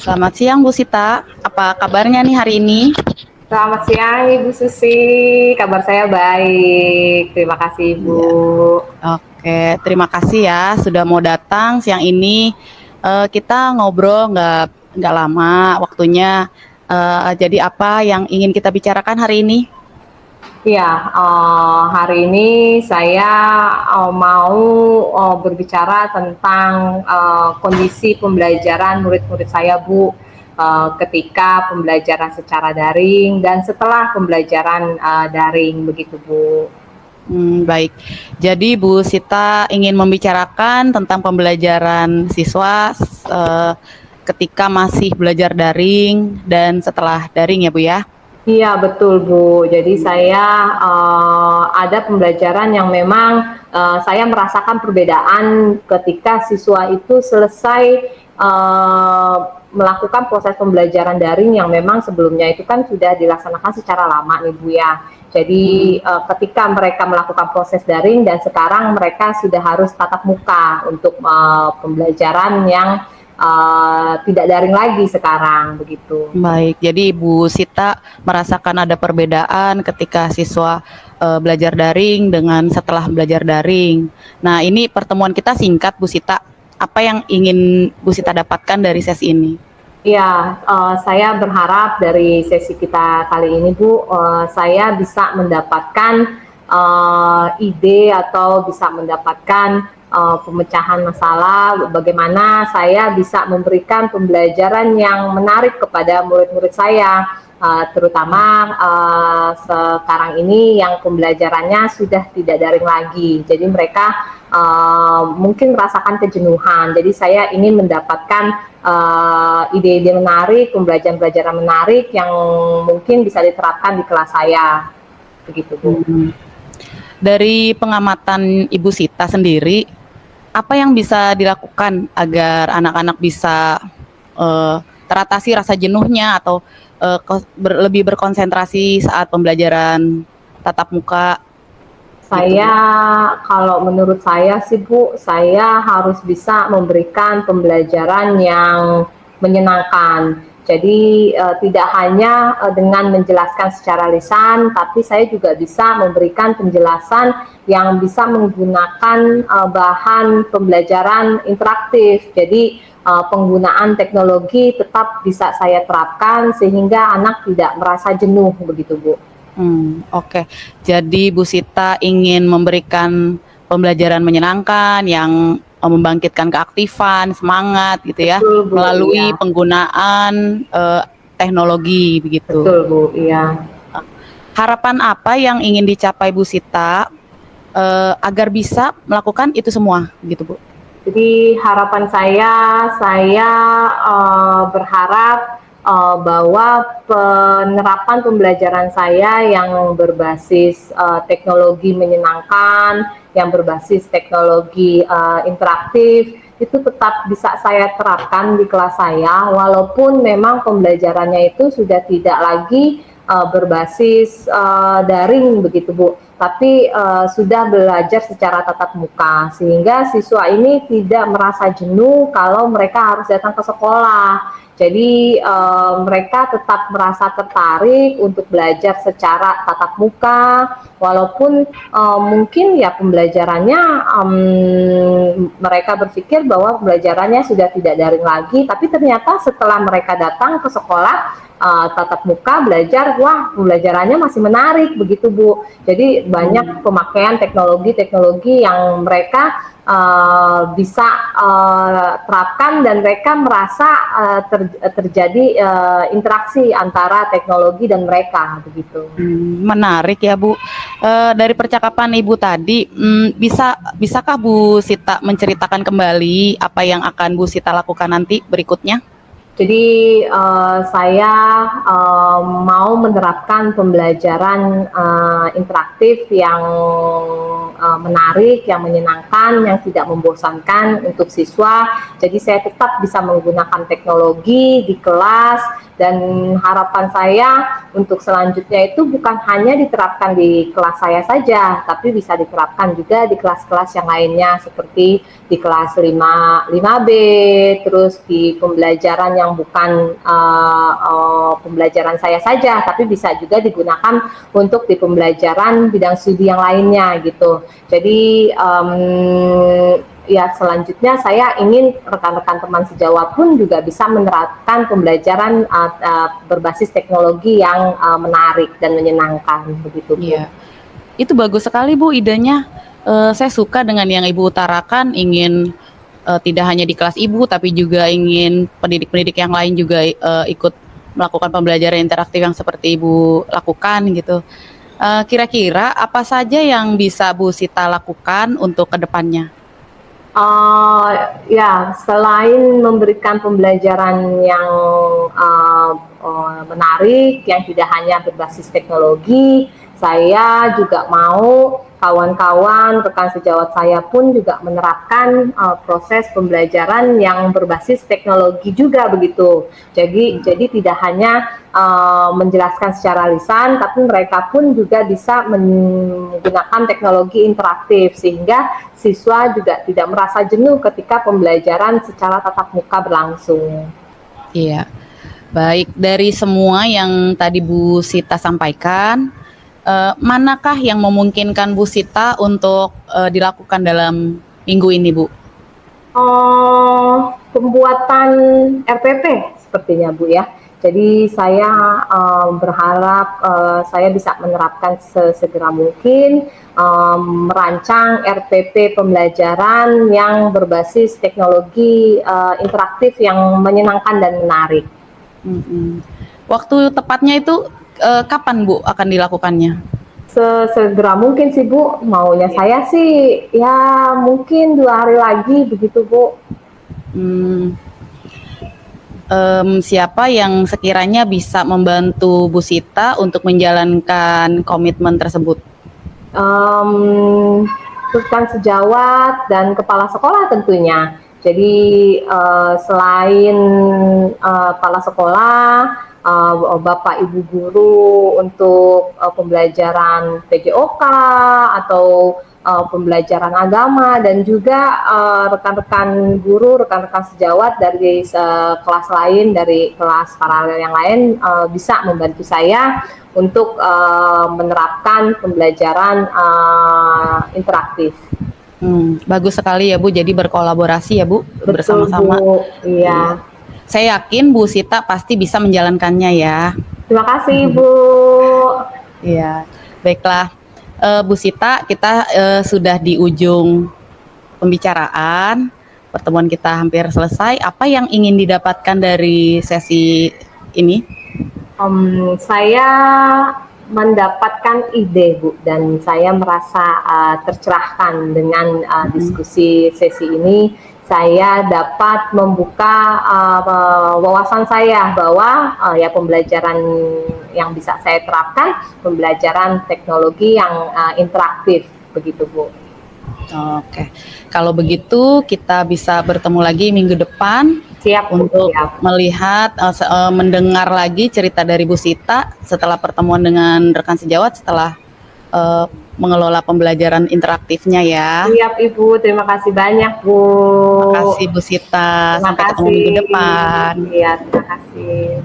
Selamat siang Bu Sita, apa kabarnya nih hari ini? Selamat siang Ibu Susi, kabar saya baik. Terima kasih Ibu. Iya. Oke, terima kasih ya sudah mau datang siang ini. Kita ngobrol nggak lama waktunya. Jadi apa yang ingin kita bicarakan hari ini? Ya, hari ini saya mau berbicara tentang kondisi pembelajaran murid-murid saya Bu, ketika pembelajaran secara daring dan setelah pembelajaran daring begitu Bu. Baik. Jadi Bu Sita ingin membicarakan tentang pembelajaran siswa ketika masih belajar daring dan setelah daring ya Bu ya? Iya betul Bu. Jadi saya ada pembelajaran yang memang saya merasakan perbedaan ketika siswa itu selesai melakukan proses pembelajaran daring yang memang sebelumnya itu kan sudah dilaksanakan secara lama nih Bu ya. Jadi ketika mereka melakukan proses daring dan sekarang mereka sudah harus tatap muka untuk pembelajaran yang tidak daring lagi sekarang begitu. Baik, jadi Bu Sita merasakan ada perbedaan ketika siswa belajar daring dengan setelah belajar daring. Nah, ini pertemuan kita singkat Bu Sita. Apa yang ingin Bu Sita dapatkan dari sesi ini? Ya, saya berharap dari sesi kita kali ini Bu, saya bisa mendapatkan ide atau bisa mendapatkan pemecahan masalah, bagaimana saya bisa memberikan pembelajaran yang menarik kepada murid-murid saya, terutama sekarang ini yang pembelajarannya sudah tidak daring lagi, jadi mereka mungkin merasakan kejenuhan, jadi saya ingin mendapatkan ide-ide menarik, pembelajaran-pembelajaran menarik yang mungkin bisa diterapkan di kelas saya, begitu Bu. Dari pengamatan Ibu Sita sendiri, apa yang bisa dilakukan agar anak-anak bisa teratasi rasa jenuhnya atau lebih berkonsentrasi saat pembelajaran tatap muka? Saya, kalau menurut saya sih Bu, saya harus bisa memberikan pembelajaran yang menyenangkan. Jadi tidak hanya dengan menjelaskan secara lisan, tapi saya juga bisa memberikan penjelasan yang bisa menggunakan bahan pembelajaran interaktif. Jadi penggunaan teknologi tetap bisa saya terapkan sehingga anak tidak merasa jenuh begitu Bu. Oke. Jadi Bu Sita ingin memberikan pembelajaran menyenangkan yang membangkitkan keaktifan, semangat gitu ya, Betul, Bu, melalui iya. penggunaan teknologi begitu. Betul Bu, iya. Harapan apa yang ingin dicapai Bu Sita agar bisa melakukan itu semua gitu Bu? Jadi harapan saya berharap bahwa penerapan pembelajaran saya yang berbasis teknologi menyenangkan, yang berbasis teknologi interaktif, itu tetap bisa saya terapkan di kelas saya, walaupun memang pembelajarannya itu sudah tidak lagi berbasis daring begitu Bu, tapi sudah belajar secara tatap muka, sehingga siswa ini tidak merasa jenuh kalau mereka harus datang ke sekolah. Jadi mereka tetap merasa tertarik untuk belajar secara tatap muka, walaupun mungkin ya pembelajarannya mereka berpikir bahwa pembelajarannya sudah tidak daring lagi, tapi ternyata setelah mereka datang ke sekolah tatap muka belajar, wah pembelajarannya masih menarik begitu Bu. Jadi banyak pemakaian teknologi-teknologi yang mereka bisa terapkan dan mereka merasa terjadi interaksi antara teknologi dan mereka begitu. Menarik ya Bu. Dari percakapan Ibu tadi, bisakah Bu Sita menceritakan kembali apa yang akan Bu Sita lakukan nanti berikutnya? Jadi saya mau menerapkan pembelajaran interaktif yang menarik, yang menyenangkan, yang tidak membosankan untuk siswa. Jadi saya tetap bisa menggunakan teknologi di kelas Dan harapan saya untuk selanjutnya itu bukan hanya diterapkan di kelas saya saja, tapi bisa diterapkan juga di kelas-kelas yang lainnya seperti di kelas 5B, terus di pembelajaran yang bukan pembelajaran saya saja, tapi bisa juga digunakan untuk di pembelajaran bidang studi yang lainnya gitu. Jadi ya selanjutnya saya ingin rekan-rekan teman sejawat pun juga bisa menerapkan pembelajaran berbasis teknologi yang menarik dan menyenangkan begitu Bu. Iya. Itu bagus sekali Bu idenya. Saya suka dengan yang Ibu utarakan, ingin tidak hanya di kelas Ibu tapi juga ingin pendidik-pendidik yang lain juga ikut melakukan pembelajaran interaktif yang seperti Ibu lakukan gitu. Kira-kira apa saja yang bisa Bu Sita lakukan untuk kedepannya? Ya, selain memberikan pembelajaran yang menarik, yang tidak hanya berbasis teknologi, saya juga mau kawan-kawan, rekan sejawat saya pun juga menerapkan proses pembelajaran yang berbasis teknologi juga begitu. Jadi tidak hanya menjelaskan secara lisan, tapi mereka pun juga bisa menggunakan teknologi interaktif sehingga siswa juga tidak merasa jenuh ketika pembelajaran secara tatap muka berlangsung. Iya, baik dari semua yang tadi Bu Sita sampaikan, manakah yang memungkinkan Bu Sita untuk dilakukan dalam minggu ini, Bu? Pembuatan RPP sepertinya Bu ya. Jadi saya berharap saya bisa menerapkan sesegera mungkin merancang RPP pembelajaran yang berbasis teknologi interaktif yang menyenangkan dan menarik. Waktu tepatnya itu kapan Bu akan dilakukannya? Sesegera mungkin sih Bu, maunya saya sih ya mungkin 2 hari lagi begitu Bu. Siapa yang sekiranya bisa membantu Bu Sita untuk menjalankan komitmen tersebut? Rekan sejawat dan kepala sekolah tentunya. Jadi selain kepala sekolah, Bapak Ibu guru untuk pembelajaran PJOK atau pembelajaran agama, dan juga rekan-rekan guru, rekan-rekan sejawat dari kelas lain, dari kelas paralel yang lain bisa membantu saya untuk menerapkan pembelajaran interaktif. Bagus sekali ya Bu, jadi berkolaborasi ya Bu. Betul, bersama-sama. Bu. Iya. Saya yakin Bu Sita pasti bisa menjalankannya ya. Terima kasih Bu. Iya, baiklah. Bu Sita, kita sudah di ujung pembicaraan. Pertemuan kita hampir selesai. Apa yang ingin didapatkan dari sesi ini? Saya mendapatkan ide Bu, dan saya merasa tercerahkan dengan diskusi sesi ini. Saya dapat membuka wawasan saya bahwa ya pembelajaran yang bisa saya terapkan, pembelajaran teknologi yang interaktif begitu Bu. Oke, kalau begitu kita bisa bertemu lagi minggu depan. Siap Bu, untuk siap. melihat, mendengar lagi cerita dari Bu Sita setelah pertemuan dengan rekan sejawat setelah mengelola pembelajaran interaktifnya ya. Siap Ibu, terima kasih banyak Bu. Terima kasih Bu Sita, sampai ketemu minggu depan. Iya, terima kasih.